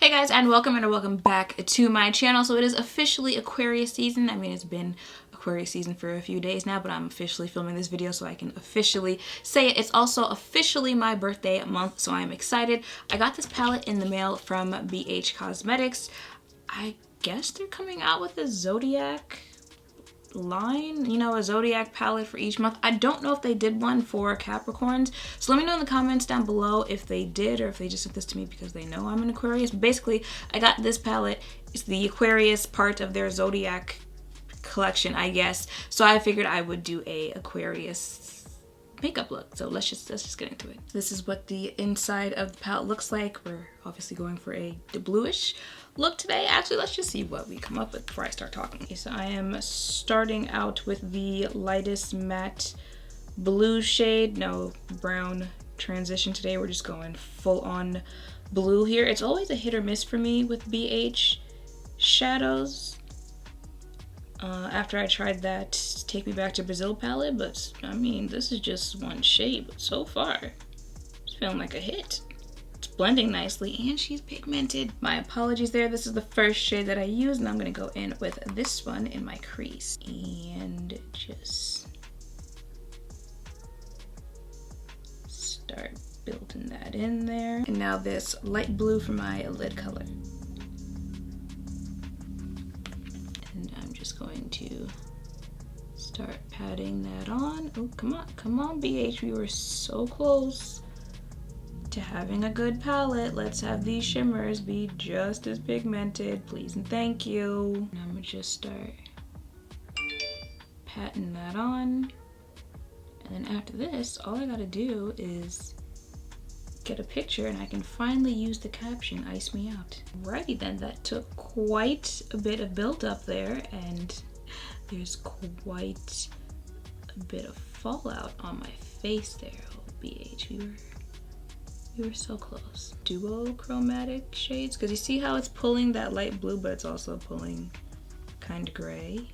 Hey guys, and welcome back to my channel. So it is officially Aquarius season. I mean, it's been Aquarius season for a few days now, but I'm officially filming this video so I can officially say it. It's also officially my birthday month, so I'm excited. I got this palette in the mail from BH Cosmetics. I guess they're coming out with a Zodiac line, you know, a Zodiac palette for each month. I don't know if they did one for Capricorns, so let me know in the comments down below if they did or if they just sent this to me because they know I'm an Aquarius. But basically, I got this palette. It's the Aquarius part of their Zodiac collection, I guess, so I figured I would do a Aquarius makeup look. So let's just get into it. This is what the inside of the palette looks like. We're obviously going for a bluish look today. Actually, let's just see what we come up with before I start talking. Okay, so I am starting out with the lightest matte blue shade. No brown transition today. We're just going full on blue here. It's always a hit or miss for me with BH shadows. After I tried that Take Me Back to Brazil palette, but I mean, this is just one shade, but so far it's feeling like a hit. It's blending nicely and she's pigmented. My apologies there. This is the first shade that I used, and I'm gonna go in with this one in my crease and just start building that in there. And now this light blue for my lid color. And I'm just going to start patting that on. Oh, come on, BH. We were so close to having a good palette. Let's have these shimmers be just as pigmented, please and thank you. And I'm gonna just start patting that on. And then after this, all I gotta do is get a picture and I can finally use the caption, "Ice me out." Alrighty then, that took quite a bit of build up there, and there's quite a bit of fallout on my face there. Oh, BH, we were so close. Duo chromatic shades, because you see how it's pulling that light blue, but it's also pulling kind of gray.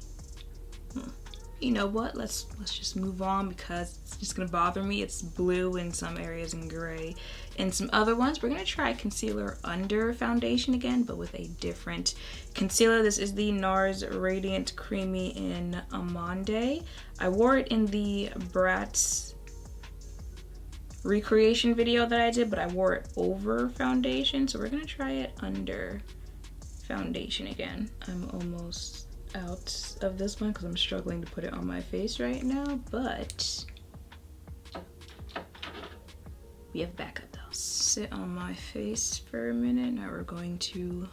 You know what? Let's just move on because it's just gonna bother me. It's blue in some areas and gray in some other ones. We're gonna try concealer under foundation again, but with a different concealer. This is the NARS Radiant Creamy in Amande. I wore it in the Bratz recreation video that I did, but I wore it over foundation, so we're gonna try it under foundation again. I'm almost out of this one because I'm struggling to put it on my face right now, but we have backup though. Sit on my face for a minute. Now we're going to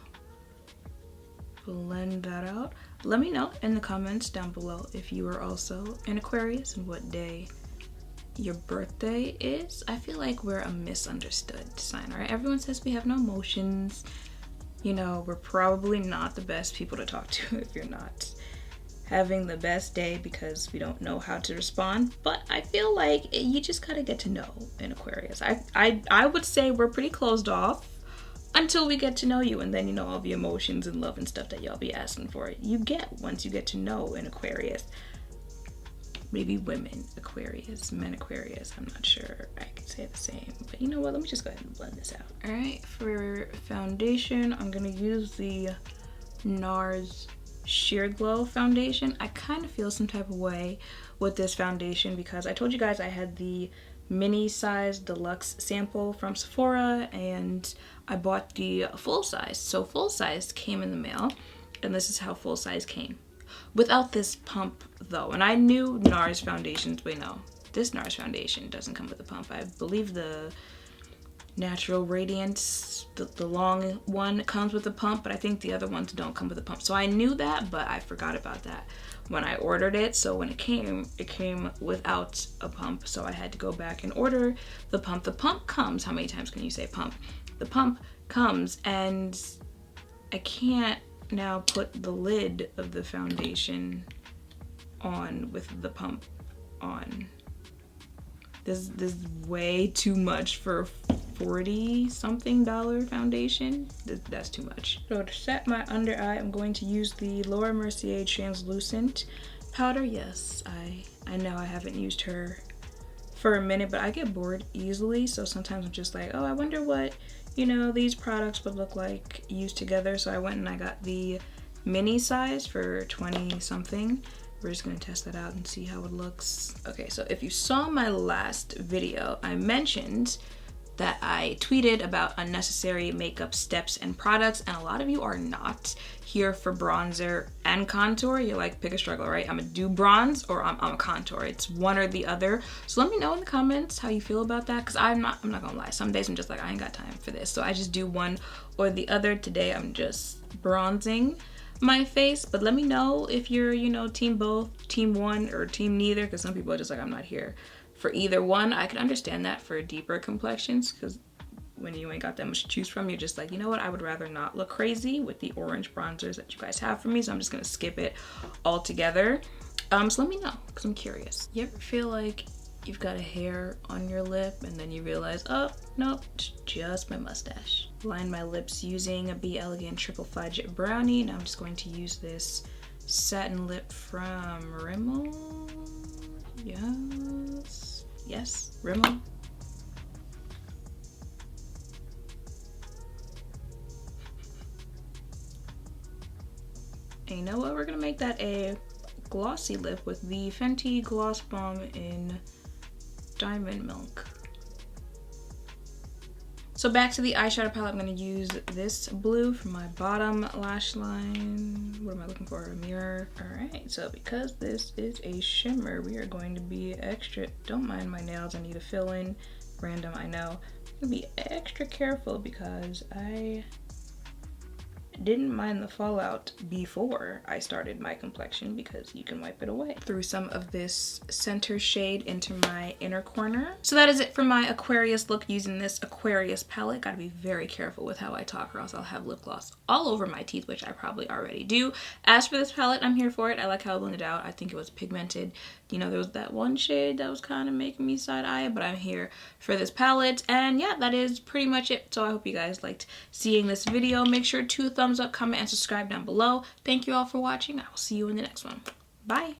blend that out. Let me know in the comments down below if you are also an Aquarius and what day your birthday is. I feel like we're a misunderstood sign, right? Everyone says we have no emotions. You know, we're probably not the best people to talk to if you're not having the best day because we don't know how to respond. But I feel like you just gotta get to know an Aquarius. I would say we're pretty closed off until we get to know you, and then you know all the emotions and love and stuff that y'all be asking for. You get once you get to know an Aquarius. Maybe women Aquarius, men Aquarius, I'm not sure I could say the same, but you know what, let me just go ahead and blend this out. All right, for foundation, I'm gonna use the NARS Sheer Glow foundation. I kind of feel some type of way with this foundation because I told you guys I had the mini size deluxe sample from Sephora and I bought the full size. So full size came in the mail, and this is how full size came. Without this pump though, and I knew NARS foundations, but no, this NARS foundation doesn't come with a pump. I believe the Natural Radiance, the long one, comes with a pump, but I think the other ones don't come with a pump. So I knew that, but I forgot about that when I ordered it. So when it came without a pump, so I had to go back and order the pump. The pump comes, how many times can you say pump? The pump comes, and I can't now put the lid of the foundation on with the pump on. This is way too much for $40-something foundation. That's too much. So to set my under eye, I'm going to use the Laura Mercier translucent powder. Yes, I know I haven't used her for a minute, but I get bored easily. So sometimes I'm just like, oh, I wonder what, you know, these products would look like used together. So I went and I got the mini size for 20 something. We're just gonna test that out and see how it looks. Okay, so if you saw my last video, I mentioned that I tweeted about unnecessary makeup steps and products, and a lot of you are not here for bronzer and contour. You're like, pick a struggle, right? I'm gonna do bronze or I'm a contour. It's one or the other. So let me know in the comments how you feel about that, because I'm not gonna lie. Some days I'm just like, I ain't got time for this. So I just do one or the other. Today I'm just bronzing my face, but let me know if you're, you know, team both, team one, or team neither, because some people are just like, I'm not here for either one. I can understand that for deeper complexions, because when you ain't got that much to choose from, you're just like, you know what, I would rather not look crazy with the orange bronzers that you guys have for me, so I'm just gonna skip it altogether. So let me know, because I'm curious. You ever feel like you've got a hair on your lip and then you realize, oh, nope, it's just my mustache. Line my lips using a Be Elegant Triple Fudge Brownie. Now I'm just going to use this satin lip from Rimmel. Yes, Rimmel. And you know what? We're gonna make that a glossy lip with the Fenty Gloss Bomb in Diamond Milk. So back to the eyeshadow palette, I'm gonna use this blue for my bottom lash line. What am I looking for? A mirror. All right, so because this is a shimmer, we are going to be extra, don't mind my nails, I need to fill in. Random, I know. I'm gonna be extra careful because I didn't mind the fallout before I started my complexion, because you can wipe it away. Threw some of this center shade into my inner corner. So that is it for my Aquarius look using this Aquarius palette. Gotta be very careful with how I talk, or else I'll have lip gloss all over my teeth, which I probably already do. As for this palette, I'm here for it. I like how it blended out. I think it was pigmented. You know, there was that one shade that was kind of making me side-eye, but I'm here for this palette. And yeah, that is pretty much it. So I hope you guys liked seeing this video. Make sure to thumbs up, comment, and subscribe down below. Thank you all for watching. I will see you in the next one. Bye.